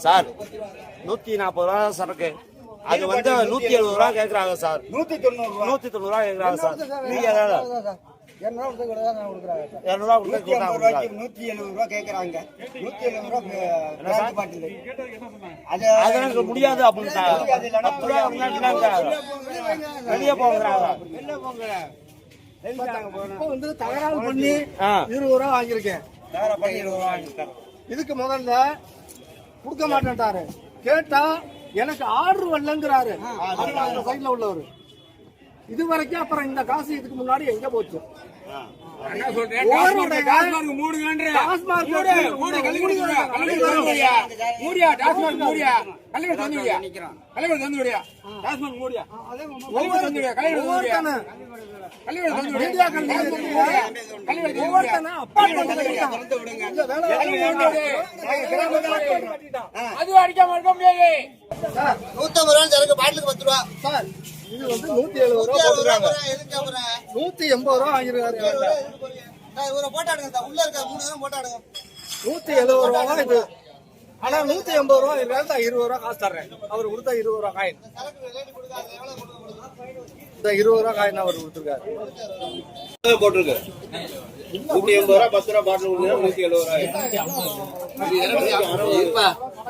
Sir 140 ரூபா சரக்கு, அது வந்து 170 ரூபா கேட்கறாங்க சார். 190 ரூபா கேட்கறாங்க சார். நீங்க 200 ரூபா கொடுத்தா 170 ரூபா கேட்கறாங்க. 170 ரூபா பாட்டில் அதெல்லாம் முடியாது அப்படின்ட்டாங்க. 10 ரூபா வெளியே போங்கிறாங்க. வந்து தகராறு பண்ணி 20 ரூபா வாங்கியிருக்கேன். இதுக்கு முதல்ல கொடுக்க மாட்டேன்ட்டாரு. கேட்டா எனக்கு ஆர்டர் வரலங்கிறாரு அந்த சைட்ல உள்ளவர். இது வரைக்கும் அப்புறம் இந்த காசு இதுக்கு முன்னாடி எங்க போச்சு? அது அடிக்காம இருக்க முடியாது. 150 ரூபா சரக்கு பாட்டிலுக்கு 10 ரூபா சார். இது வந்து 170 ரூபா போட்டுருக்காங்க. 180 ரூபா வாங்கிருக்காரு. போட்டாடுங்க உள்ள இருக்க 3 தான் போட்டாடுங்க. 170 ரூபா தான் இது. ஆனா 180 ரூபா இல்ல 20 ரூபா காசு தர்றேன். அவர் கொடுத்தா 20 ரூபா காயின். இந்த 20 ரூபா காயின் அவர் கொடுத்துருக்காரு. போட்டிருக்கு 180 ரூபா 10 ரூபா பாட்டில் கொடுத்தா 170 ரூபா.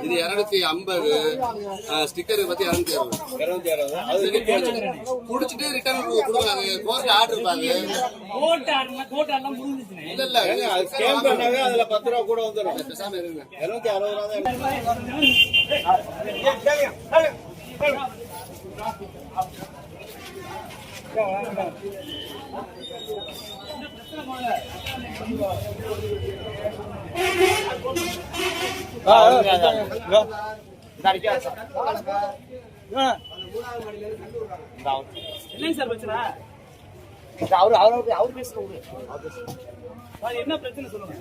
இது 250 ஸ்டிக்கர் பத்தி 260 குடிச்சிட்டு ரிட்டர்ன் கொடுக்குறாங்க. கோர்ட் ஆர்டர் இருப்பாங்க. இல்ல ஸ்கேன் பண்ணாவே அதுல 10 ரூபா கூட வந்துடும். பேசாம இருங்க. 260 ரூபா தான். என்ன பிரச்சனை சொல்லுங்க.